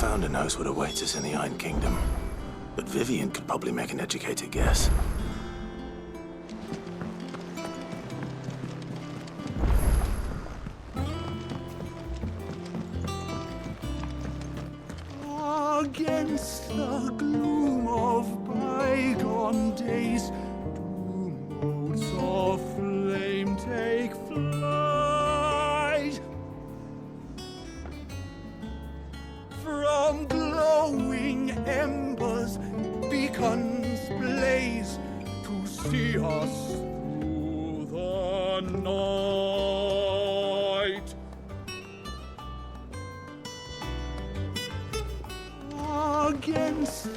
founder knows what awaits us in the Iron Kingdom, but Vivian could probably make an educated guess. Against the gloom of bygone days, do motes of flame take flight. From glowing embers, beacons blaze to see us through the night. Against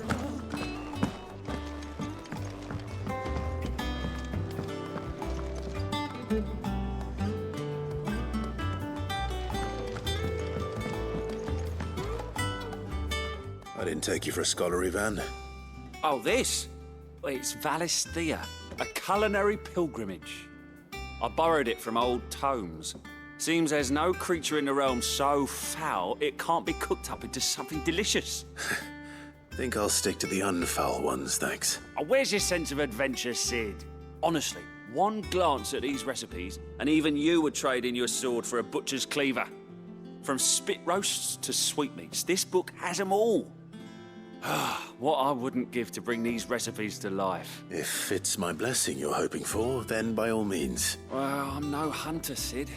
I didn't take you for a scholar, Ivan. Oh, this? Well, it's Valisthea, a culinary pilgrimage. I borrowed it from old tomes. Seems there's no creature in the realm so foul it can't be cooked up into something delicious. Think I'll stick to the unfoul ones, thanks. Oh, where's your sense of adventure, Sid? Honestly, one glance at these recipes, and even you would trade in your sword for a butcher's cleaver. From spit roasts to sweetmeats, this book has them all. What I wouldn't give to bring these recipes to life. If it's my blessing you're hoping for, then by all means. Well, I'm no hunter, Sid.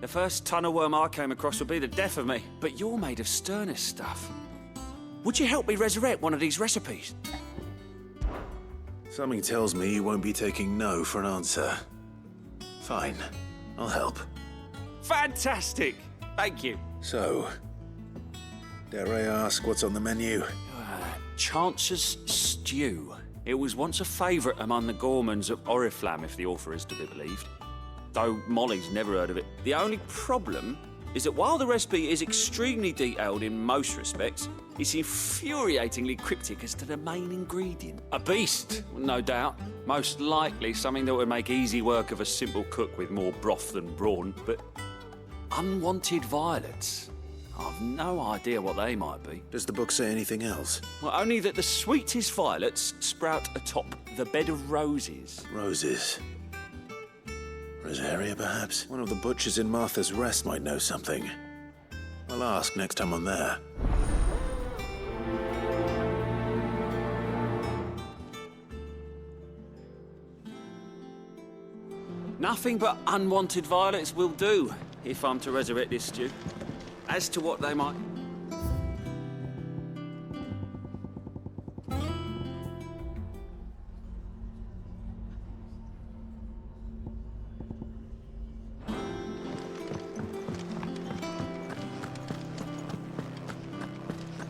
The first tunnel worm I came across would be the death of me. But you're made of sterner stuff. Would you help me resurrect one of these recipes? Something tells me you won't be taking no for an answer. Fine, I'll help. Fantastic! Thank you. So, dare I ask what's on the menu? Chance's Stew. It was once a favourite among the gourmands of Oriflamme, if the author is to be believed. Though Molly's never heard of it. The only problem is that while the recipe is extremely detailed in most respects, it's infuriatingly cryptic as to the main ingredient. A beast, no doubt. Most likely something that would make easy work of a simple cook with more broth than brawn, but unwanted violets. I've no idea what they might be. Does the book say anything else? Well, only that the sweetest violets sprout atop the bed of roses. Roses. Rosaria, perhaps? One of the butchers in Martha's Rest might know something. I'll ask next time I'm there. Nothing but unwanted violets will do, if I'm to resurrect this stew. As to what they might...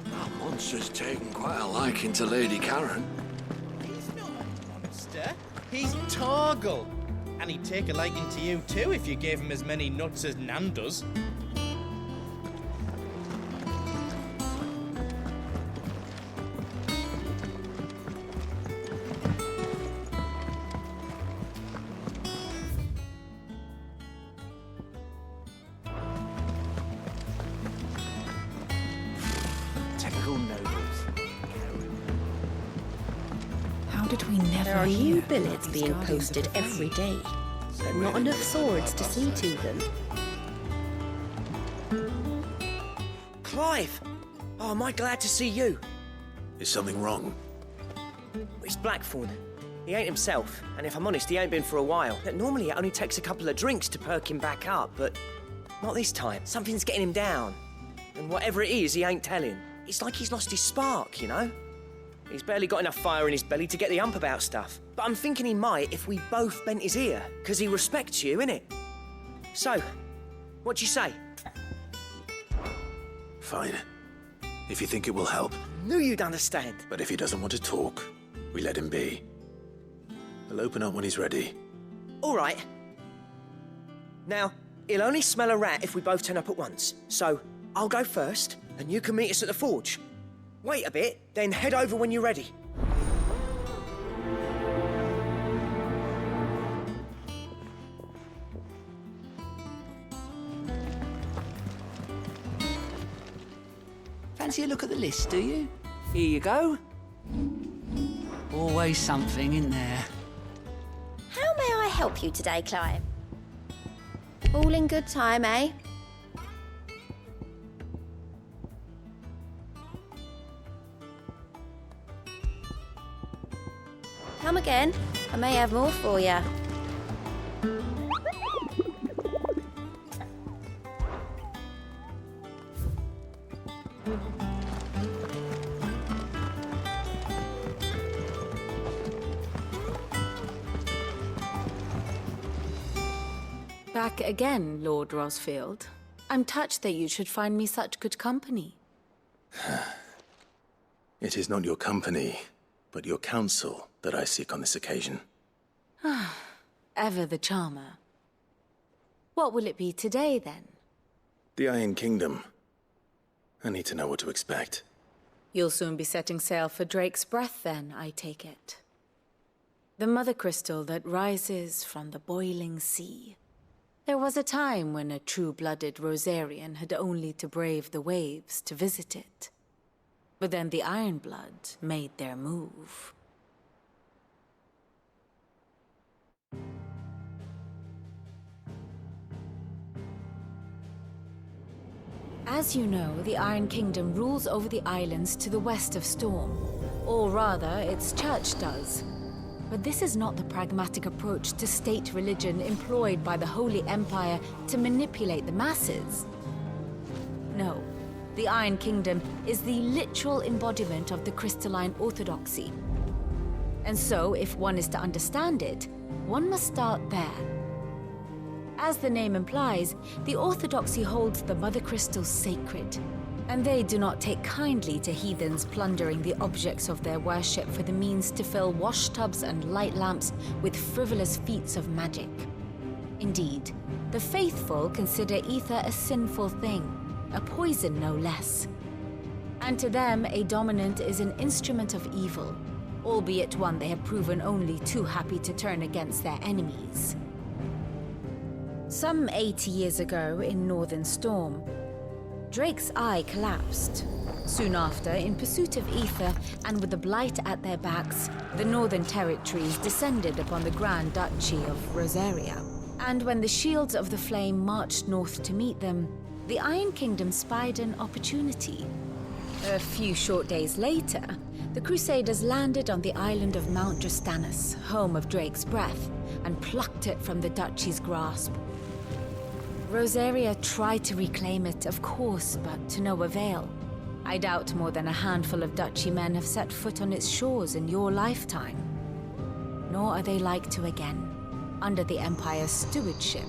That monster's taken quite a liking to Lady Karen. He's not a monster. He's Torgal. And he'd take a liking to you too if you gave him as many nuts as Nan does. Typical nobles. How did we never There are hear new about billets these being guardians of posted the every faith? day, but not enough swords to see to them. Clive! Oh, am I glad to see you? Is something wrong? It's Blackthorn. He ain't himself, and if I'm honest, he ain't been for a while. Normally it only takes a couple of drinks to perk him back up, but not this time. Something's getting him down. And whatever it is, he ain't telling. It's like he's lost his spark, you know? He's barely got enough fire in his belly to get the ump about stuff. But I'm thinking he might if we both bent his ear, because he respects you, innit? So, what do you say? Fine. If you think it will help. Knew you'd understand. But if he doesn't want to talk, we let him be. He'll open up when he's ready. All right. Now, he'll only smell a rat if we both turn up at once. So, I'll go first, and you can meet us at the forge. Wait a bit, then head over when you're ready. fancy a look at the list, do you? Here you go. Always something in there. How may I help you today, Clive? All in good time, eh? Come again. I may have more for you. Back again, Lord Rosfield. I'm touched that you should find me such good company. It is not your company, but your counsel that I seek on this occasion. Ever the charmer. What will it be today, then? The Iron Kingdom. I need to know what to expect. You'll soon be setting sail for Drake's Breath, then, I take it. The mother crystal that rises from the boiling sea. There was a time when a true-blooded Rosarian had only to brave the waves to visit it. But then the Ironblood made their move. As you know, the Iron Kingdom rules over the islands to the west of Storm. Or rather, its church does. But this is not the pragmatic approach to state religion employed by the Holy Empire to manipulate the masses. No, the Iron Kingdom is the literal embodiment of the crystalline orthodoxy. And so, if one is to understand it, one must start there. As the name implies, the orthodoxy holds the mother crystals sacred, and they do not take kindly to heathens plundering the objects of their worship for the means to fill washtubs and light lamps with frivolous feats of magic. Indeed, the faithful consider ether a sinful thing, a poison no less. And to them, a dominant is an instrument of evil, albeit one they have proven only too happy to turn against their enemies. Some 80 years ago, in Northern Storm, Drake's eye collapsed. Soon after, in pursuit of ether, and with the Blight at their backs, the Northern Territories descended upon the Grand Duchy of Rosaria. And when the Shields of the Flame marched north to meet them, the Iron Kingdom spied an opportunity. A few short days later, the Crusaders landed on the island of Mount Drastanus, home of Drake's Breath, and plucked it from the Duchy's grasp. Rosaria tried to reclaim it, of course, but to no avail. I doubt more than a handful of Duchy men have set foot on its shores in your lifetime. Nor are they like to again, under the Empire's stewardship,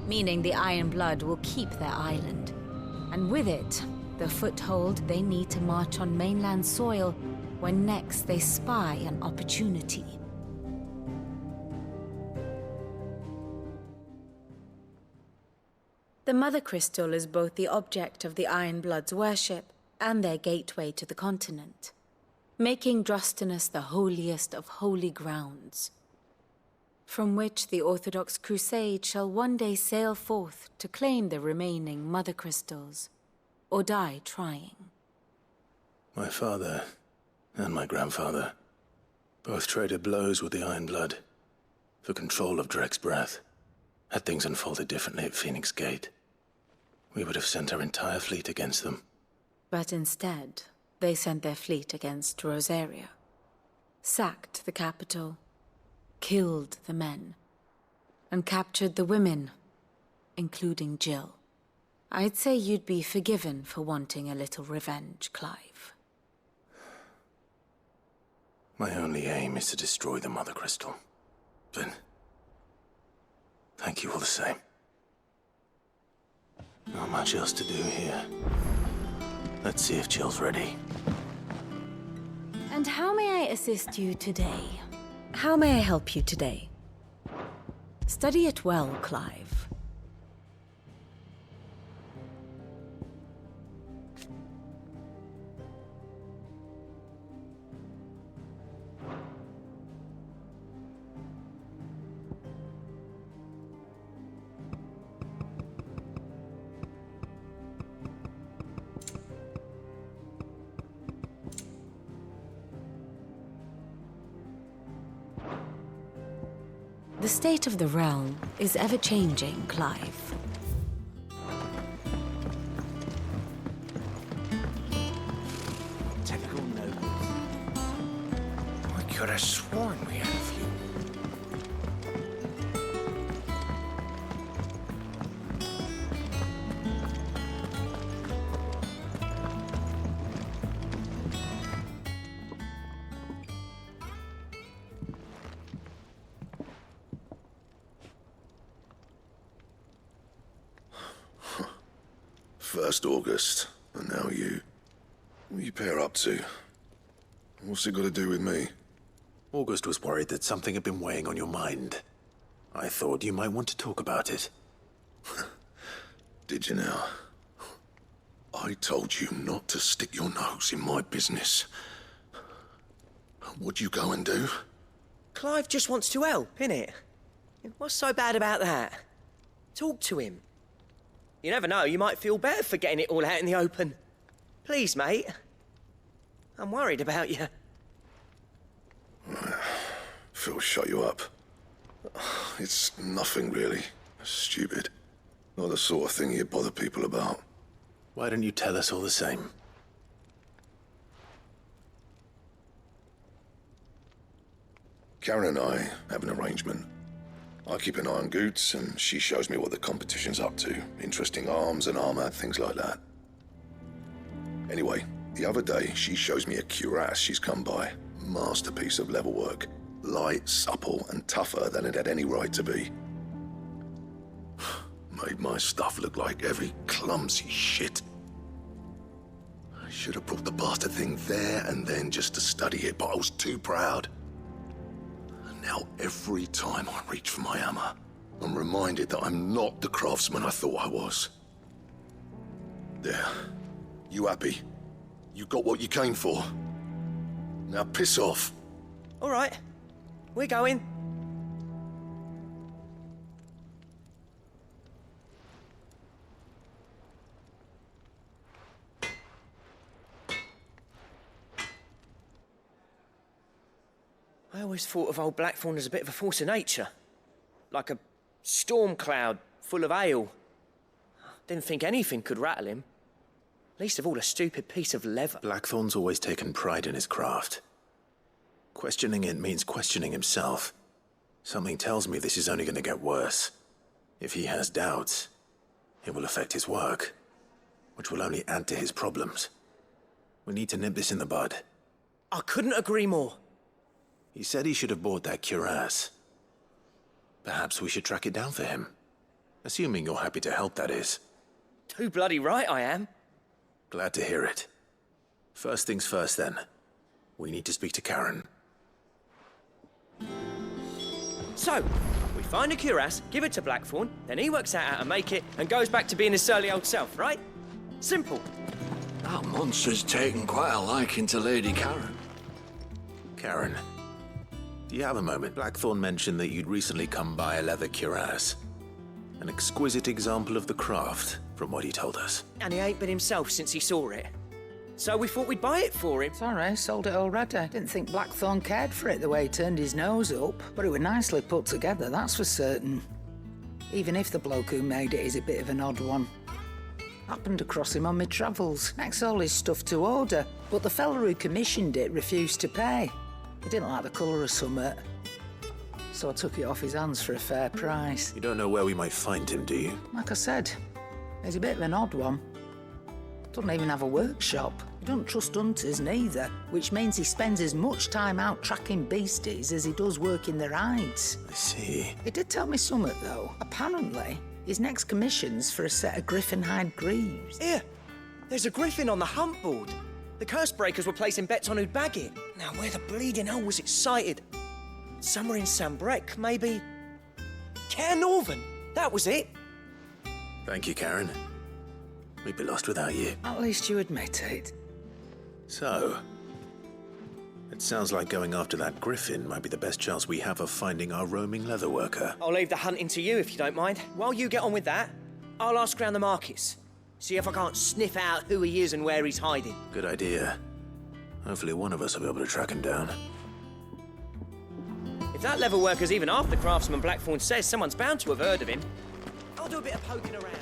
meaning the Iron Blood will keep their island. And with it, the foothold they need to march on mainland soil when next they spy an opportunity. The Mother Crystal is both the object of the Iron Blood's worship and their gateway to the continent, making Drastanus the holiest of holy grounds, from which the Orthodox Crusade shall one day sail forth to claim the remaining Mother Crystals, or die trying. My father and my grandfather both traded blows with the Iron Blood for control of Drake's Breath. Had things unfolded differently at Phoenix Gate, we would have sent our entire fleet against them. But instead, they sent their fleet against Rosaria, sacked the capital, killed the men, and captured the women, including Jill. I'd say you'd be forgiven for wanting a little revenge, Clive. My only aim is to destroy the Mother Crystal. But thank you all the same. Not much else to do here. Let's see if Jill's ready. And how may I assist you today? How may I help you today? Study it well, Clive. The state of the realm is ever-changing, Clive. Typical nobles. I could have sworn we had a few. First August, and now you. What are you pair up to? What's it got to do with me? August was worried that something had been weighing on your mind. I thought you might want to talk about it. Did you now? I told you not to stick your nose in my business. What'd you go and do? Clive just wants to help, innit? What's so bad about that? Talk to him. You never know, you might feel better for getting it all out in the open. Please, mate. I'm worried about you. Phil shut you up. It's nothing really. Stupid. Not the sort of thing you bother people about. Why don't you tell us all the same? Karen and I have an arrangement. I keep an eye on Goots, and she shows me what the competition's up to. Interesting arms and armor, things like that. Anyway, the other day, she shows me a cuirass she's come by. Masterpiece of level work. Light, supple, and tougher than it had any right to be. Made my stuff look like heavy, clumsy shit. I should have brought the bastard thing there and then just to study it, but I was too proud. Now, every time I reach for my hammer, I'm reminded that I'm not the craftsman I thought I was. There. You happy? You got what you came for? Now piss off. All right. We're going. I always thought of old Blackthorn as a bit of a force of nature. Like a storm cloud full of hail. Didn't think anything could rattle him. Least of all a stupid piece of leather. Blackthorn's always taken pride in his craft. Questioning it means questioning himself. Something tells me this is only going to get worse. If he has doubts, it will affect his work, which will only add to his problems. We need to nip this in the bud. I couldn't agree more. He said he should have bought that cuirass. Perhaps we should track it down for him. Assuming you're happy to help, that is. Too bloody right I am. Glad to hear it. First things first, then. We need to speak to Karen. So, we find a cuirass, give it to Blackthorn, then he works out how to make it and goes back to being his surly old self, right? Simple. That monster's taken quite a liking to Lady Karen. Karen, do you have a moment? Blackthorn mentioned that you'd recently come by a leather cuirass. An exquisite example of the craft, from what he told us. And he ain't been himself since he saw it. So we thought we'd buy it for him. Sorry, sold it already. Didn't think Blackthorn cared for it the way he turned his nose up, but it was nicely put together, that's for certain. Even if the bloke who made it is a bit of an odd one. Happened across him on my travels. Next all his stuff to order, but the fella who commissioned it refused to pay. He didn't like the colour of summit, so I took it off his hands for a fair price. You don't know where we might find him, do you? Like I said, he's a bit of an odd one. Doesn't even have a workshop. He doesn't trust hunters neither, which means he spends as much time out tracking beasties as he does working their hides. I see. He did tell me something, though. Apparently, his next commission's for a set of griffin hide greaves. Here, there's a griffin on the hunt board. The curse breakers were placing bets on who'd bag it. Now, where the bleeding hell was it sighted? Somewhere in Sambrec, maybe? Care Northern, that was it. Thank you, Karen. We'd be lost without you. At least you admit it. So, it sounds like going after that griffin might be the best chance we have of finding our roaming leatherworker. I'll leave the hunting to you if you don't mind. While you get on with that, I'll ask around the markets. See if I can't sniff out who he is and where he's hiding. Good idea. Hopefully one of us will be able to track him down. If If that level worker's even half the craftsman Blackthorn says, someone's bound to have heard of him. I'll do a bit of poking around.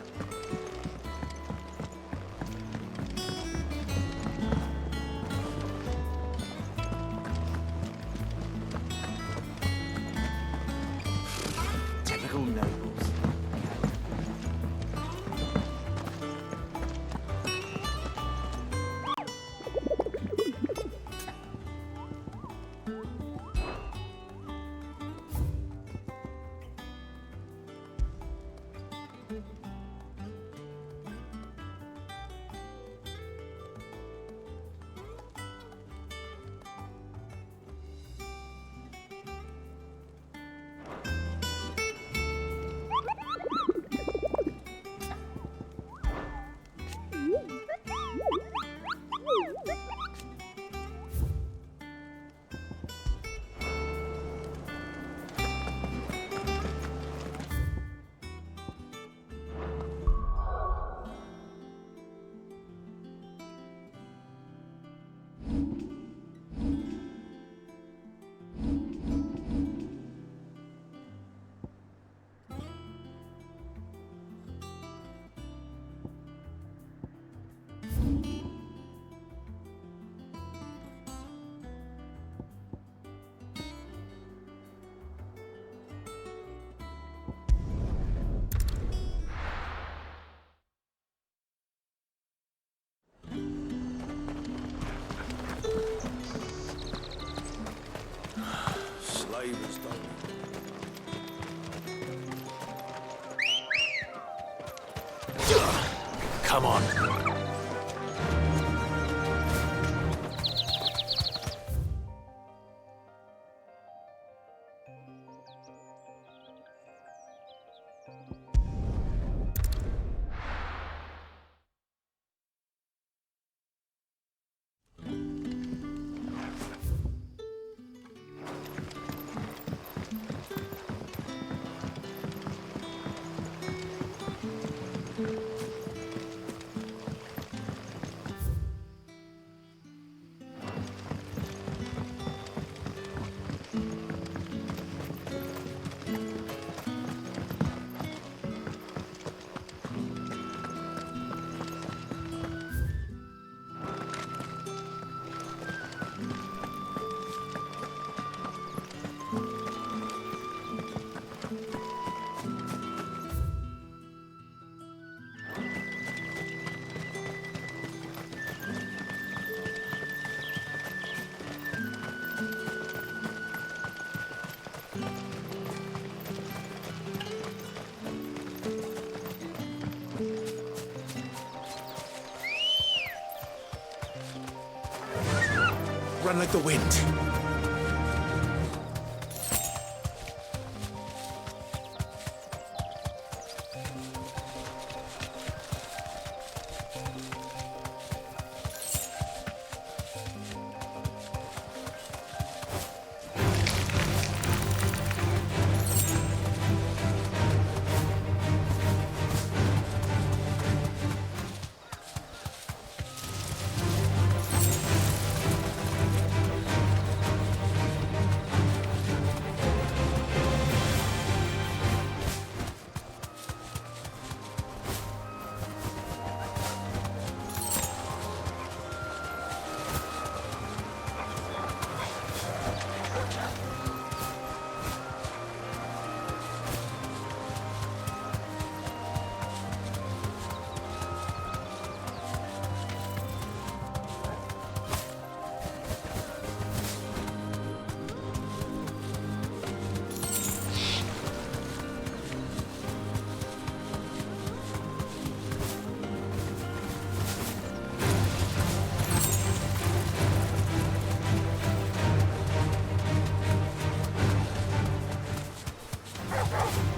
Typical nobles. Slavers don't. Come on. Run like the wind.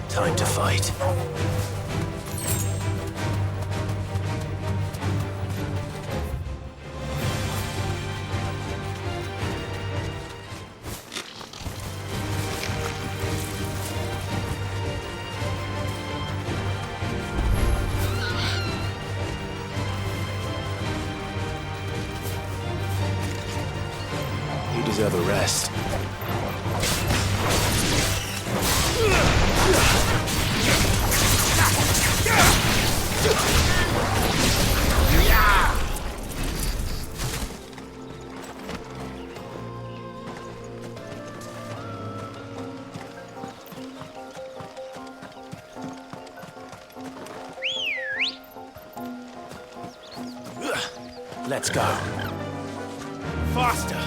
Time to fight. You deserve a rest. Let's go. Faster!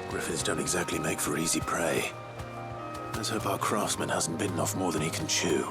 Griffins don't exactly make for easy prey. Let's hope our craftsman hasn't bitten off more than he can chew.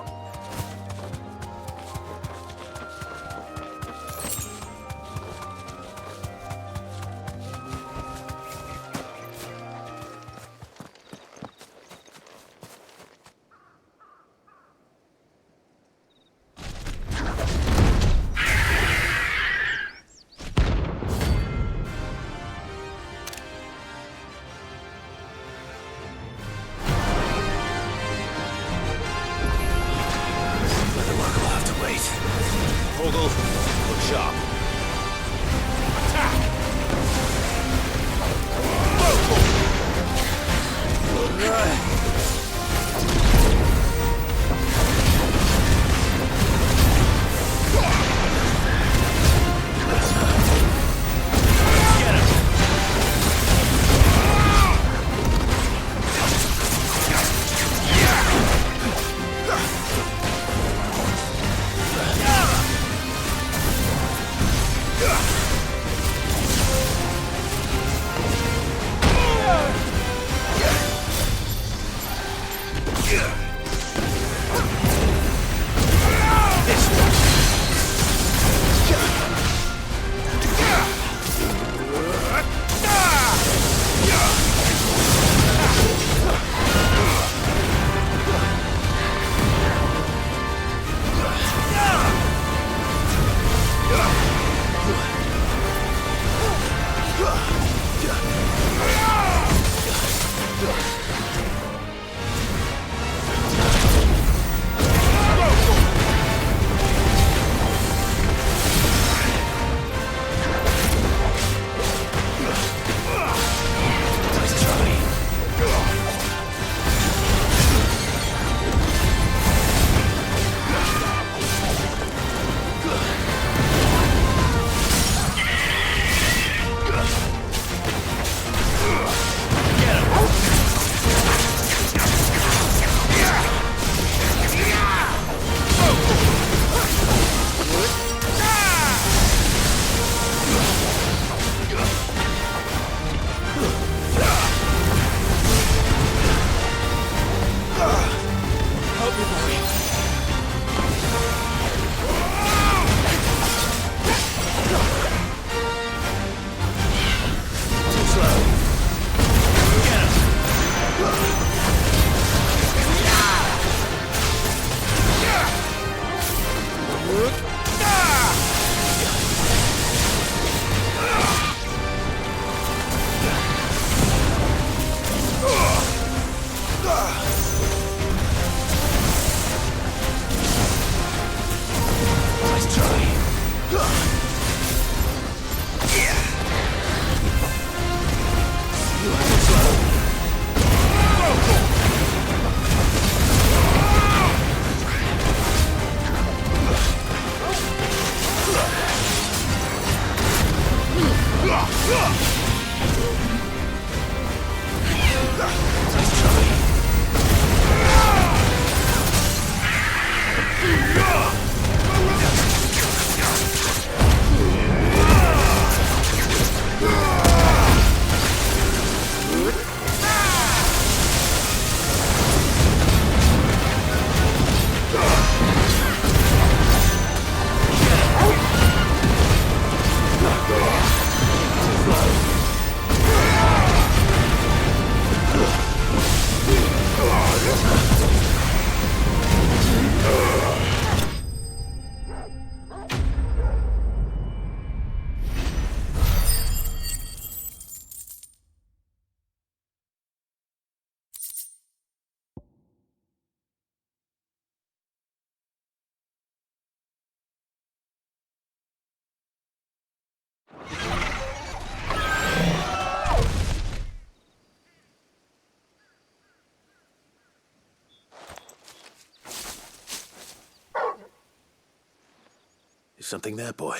Something there, boy?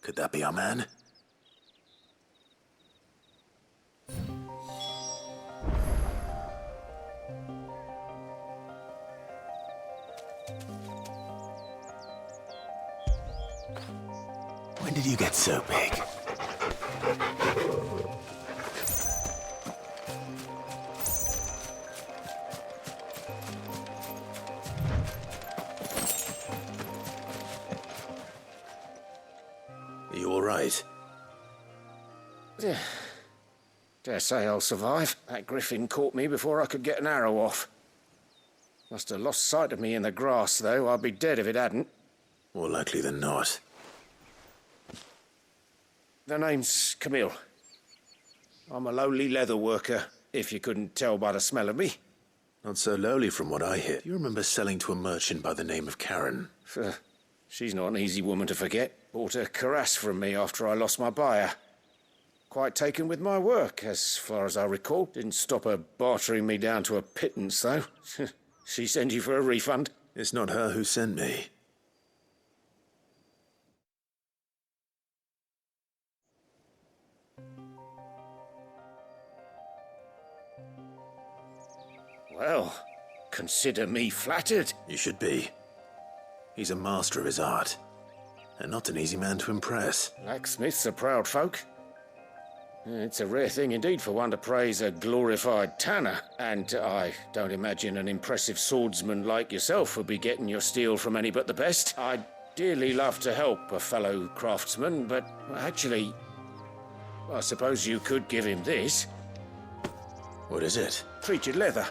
Could that be our man? When did you get so big? Are you all right? Dare say I'll survive. That griffin caught me before I could get an arrow off. Must have lost sight of me in the grass, though. I'd be dead if it hadn't. More likely than not. The name's Camille. I'm a lowly leather worker, if you couldn't tell by the smell of me. Not so lowly from what I hear. Do you remember selling to a merchant by the name of Karen? She's not an easy woman to forget. Bought a cuirass from me after I lost my buyer. Quite taken with my work, as far as I recall. Didn't stop her bartering me down to a pittance, though. She sent you for a refund? It's not her who sent me. Well, consider me flattered. You should be. He's a master of his art, and not an easy man to impress. Blacksmiths are proud folk. It's a rare thing indeed for one to praise a glorified tanner, and I don't imagine an impressive swordsman like yourself would be getting your steel from any but the best. I'd dearly love to help a fellow craftsman, but actually, I suppose you could give him this. What is it? Treated leather.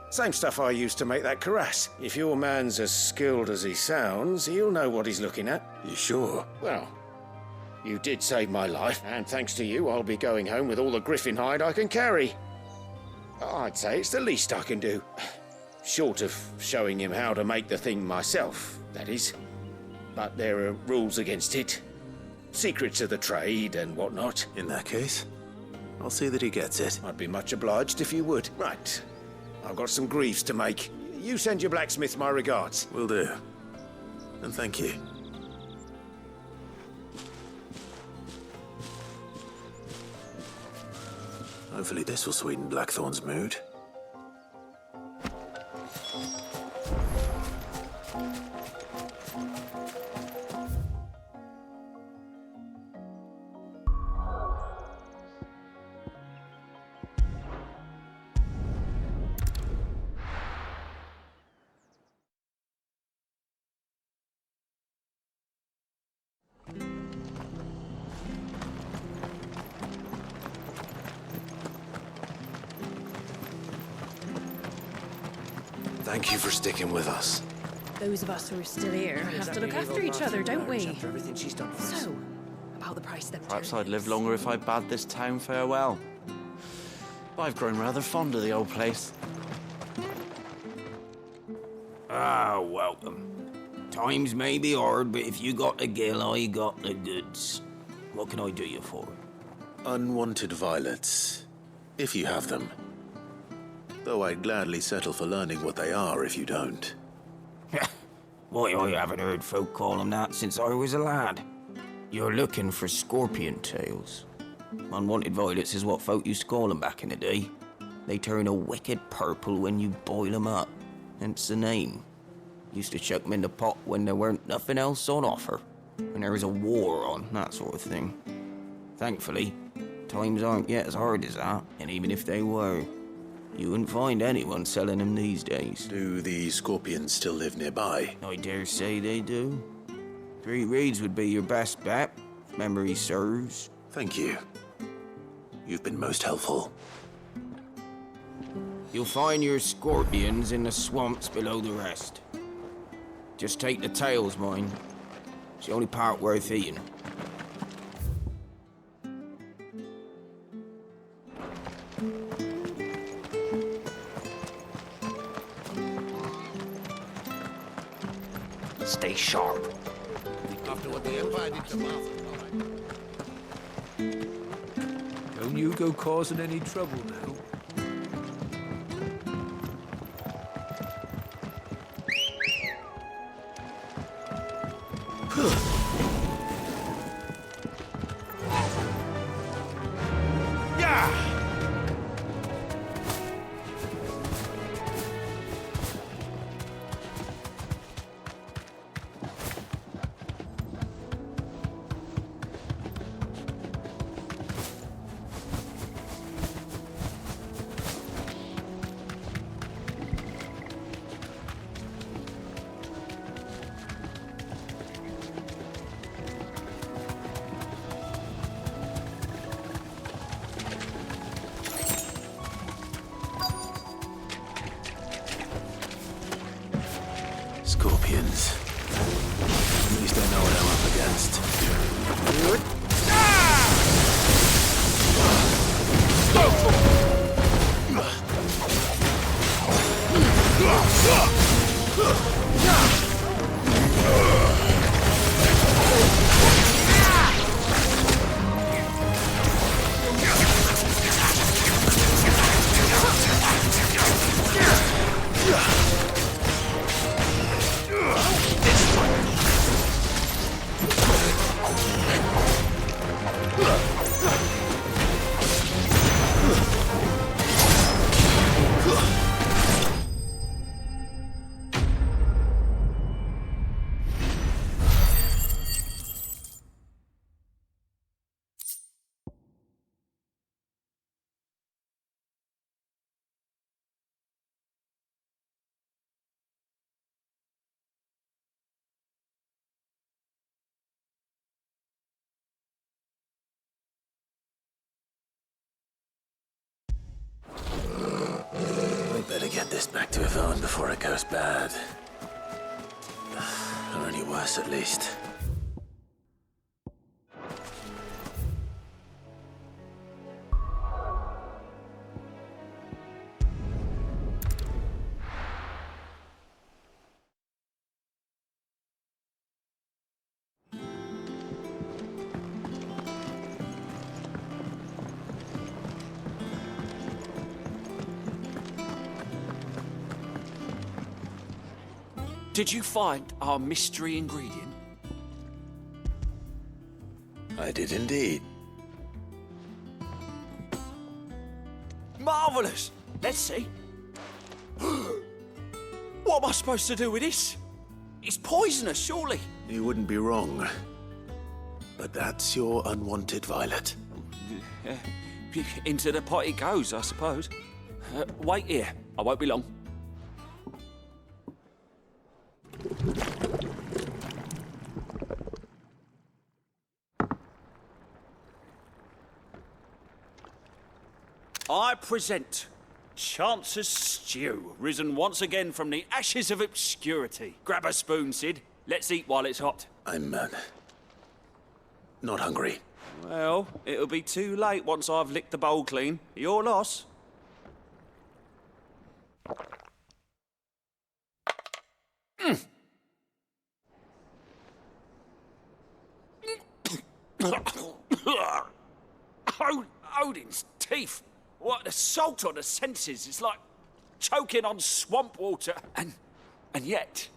Same stuff I used to make that cuirass. If your man's as skilled as he sounds, he'll know what he's looking at. You sure? Well, you did save my life, and thanks to you, I'll be going home with all the griffin hide I can carry. I'd say it's the least I can do. Short of showing him how to make the thing myself, that is. But there are rules against it. Secrets of the trade and whatnot. In that case, I'll see that he gets it. I'd be much obliged if you would. Right. I've got some greaves to make. You send your blacksmith my regards. Will do. And thank you. Hopefully this will sweeten Blackthorn's mood. Thank you for sticking with us. Those of us who are still here have to look after each other, don't we? After everything she's done for us. So, about the price that Perhaps I'd live longer if I bade this town farewell. I've grown rather fond of the old place. Ah, welcome. Times may be hard, but if you got the gill, I got the goods. What can I do you for? Unwanted violets, if you have them. Though I'd gladly settle for learning what they are if you don't. Why, I haven't heard folk call them that since I was a lad. You're looking for scorpion tails. Unwanted violets is what folk used to call them back in the day. They turn a wicked purple when you boil them up, hence the name. Used to chuck them in the pot when there weren't nothing else on offer, when there was a war on, that sort of thing. Thankfully, times aren't yet as hard as that, and even if they were, you wouldn't find anyone selling them these days. Do the scorpions still live nearby? I dare say they do. 3 Reeds would be your best bet, if memory serves. Thank you. You've been most helpful. You'll find your scorpions in the swamps below the rest. Just take the tails, mind. It's the only part worth eating. Stay sharp. After what the Empire did to Martha. Don't you go causing any trouble now. Better get this back to Yvonne before it goes bad. Or any worse, at least. Did you find our mystery ingredient? I did indeed. Marvellous! Let's see. What am I supposed to do with this? It's poisonous, surely. You wouldn't be wrong. But that's your unwanted violet. Into the pot it goes, I suppose. Wait here. I won't be long. I present Chance's Stew, risen once again from the ashes of obscurity. Grab a spoon, Sid. Let's eat while it's hot. I'm, not hungry. Well, it'll be too late once I've licked the bowl clean. Your loss. Odin's teeth. What, the salt on the senses? It's like choking on swamp water. And yet,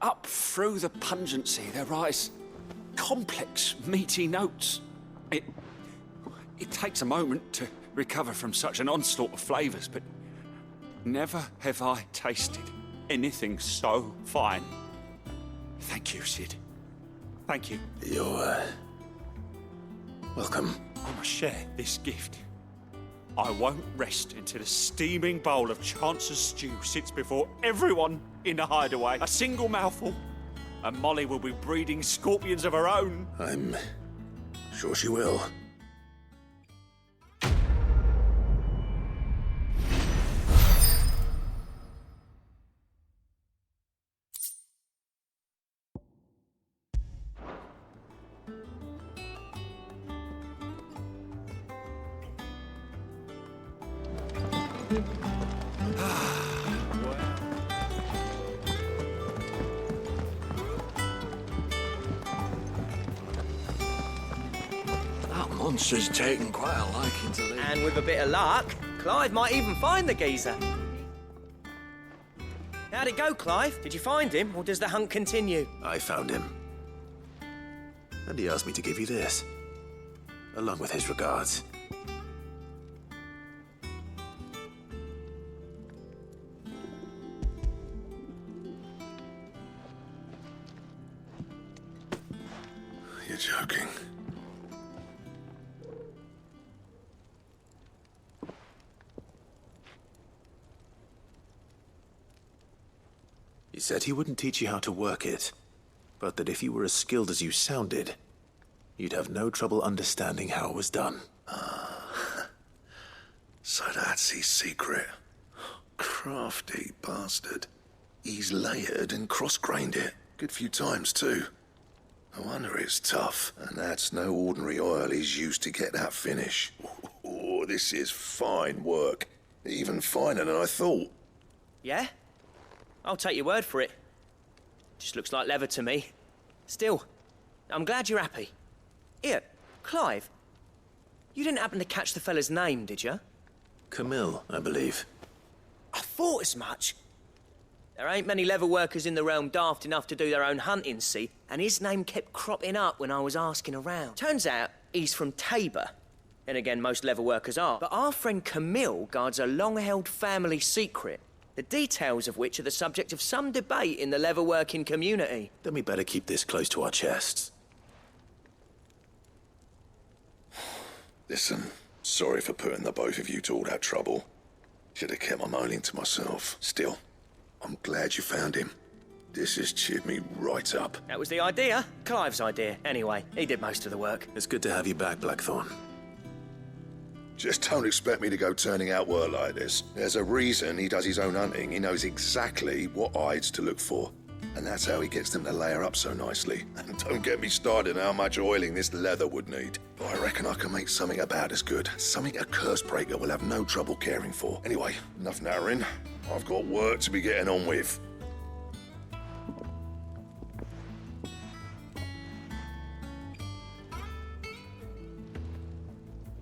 up through the pungency, there rise complex, meaty notes. It takes a moment to recover from such an onslaught of flavours, but never have I tasted anything so fine. Thank you, Sid. Thank you. You're, welcome. I must share this gift. I won't rest until a steaming bowl of Chance's stew sits before everyone in the hideaway. A single mouthful, and Molly will be breeding scorpions of her own. I'm sure she will. That monster's taken quite a liking to Lady. And with a bit of luck, Clive might even find the geezer. How'd it go, Clive? Did you find him, or does the hunt continue? I found him. And he asked me to give you this, along with his regards. You're joking. He said he wouldn't teach you how to work it, but that if you were as skilled as you sounded, you'd have no trouble understanding how it was done. So that's his secret. Crafty bastard. He's layered and cross-grained it. Good few times, too. No wonder it's tough, and that's no ordinary oil he's used to get that finish. Oh, this is fine work. Even finer than I thought. Yeah? I'll take your word for it. Just looks like leather to me. Still, I'm glad you're happy. Here, Clive, you didn't happen to catch the fella's name, did you? Camille, I believe. I thought as much. There ain't many leather workers in the realm daft enough to do their own hunting, see? And his name kept cropping up when I was asking around. Turns out, he's from Tabor. And again, most leather workers are. But our friend Camille guards a long-held family secret, the details of which are the subject of some debate in the leather-working community. Then we better keep this close to our chests. Listen, sorry for putting the both of you to all that trouble. Should have kept my moaning to myself. Still, I'm glad you found him. This has cheered me right up. That was the idea. Clive's idea. Anyway, he did most of the work. It's good to have you back, Blackthorn. Just don't expect me to go turning out work like this. There's a reason he does his own hunting. He knows exactly what hides to look for. And that's how he gets them to layer up so nicely. And don't get me started on how much oiling this leather would need. But I reckon I can make something about as good. Something a Cursebreaker will have no trouble caring for. Anyway, enough nattering. I've got work to be getting on with.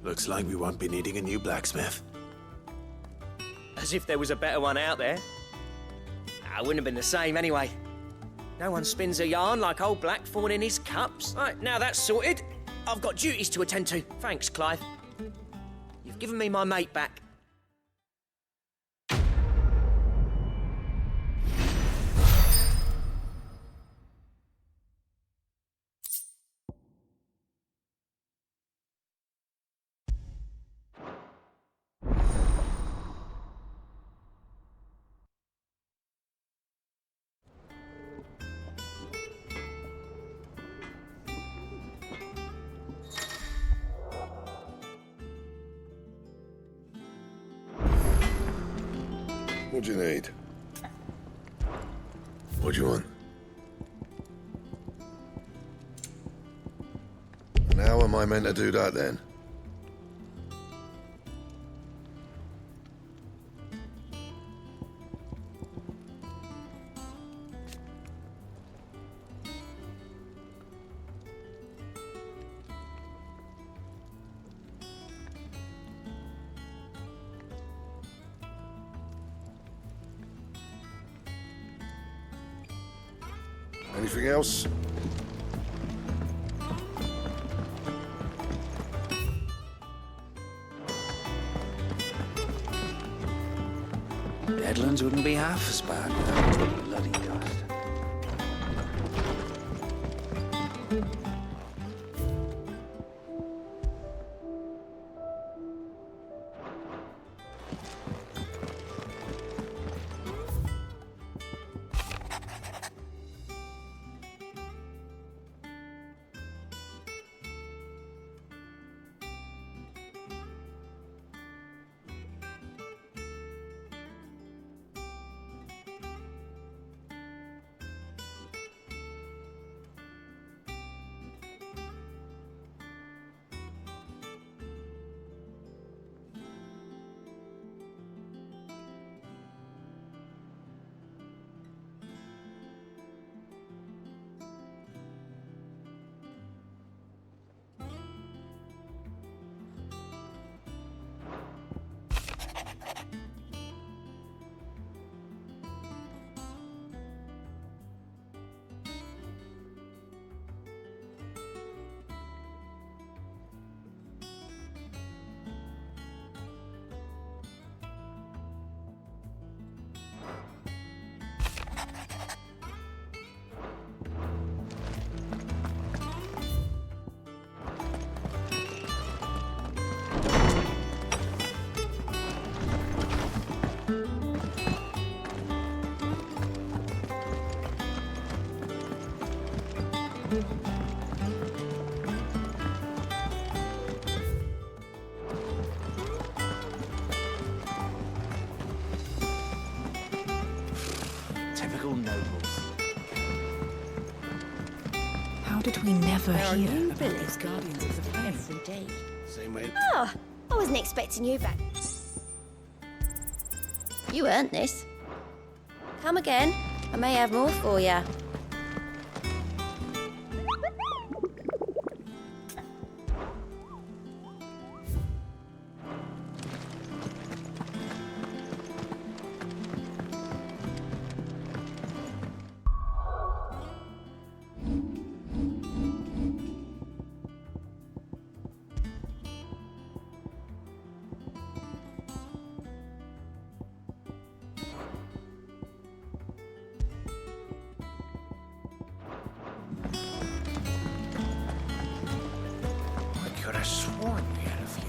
Looks like we won't be needing a new blacksmith. As if there was a better one out there. I wouldn't have been the same anyway. No one spins a yarn like old Blackthorn in his cups. Right, now that's sorted. I've got duties to attend to. Thanks, Clive. You've given me my mate back. What do you need? What do you want? And how am I meant to do that then? Anything else? Deadlands wouldn't be half as bad without the bloody dust. Typical nobles. How did we never hear new about village these guardians guardians of the place every day? Same way. Oh, I wasn't expecting you back. You earned this. Come again. I may have more for you. have sworn we had a few.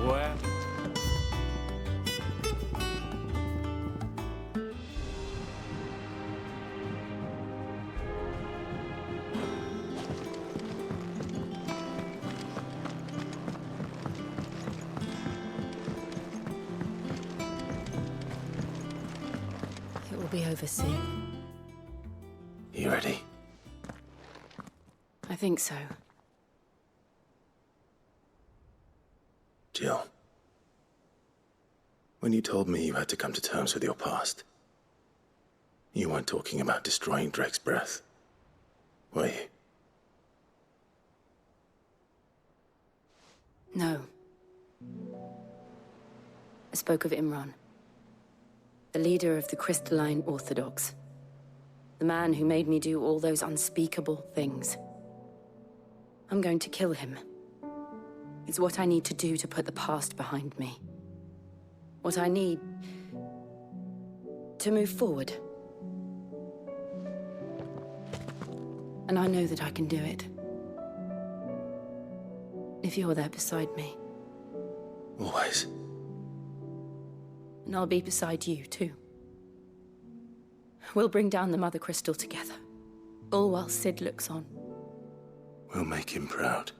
Well, It will be over soon. You ready? I think so. Jill, when you told me you had to come to terms with your past, you weren't talking about destroying Drake's breath, were you? No. I spoke of Imran, the leader of the Crystalline Orthodox. The man who made me do all those unspeakable things. I'm going to kill him. It's what I need to do to put the past behind me. What I need to move forward. And I know that I can do it. If you're there beside me. Always. And I'll be beside you, too. We'll bring down the Mother Crystal together. All while Sid looks on. We'll make him proud.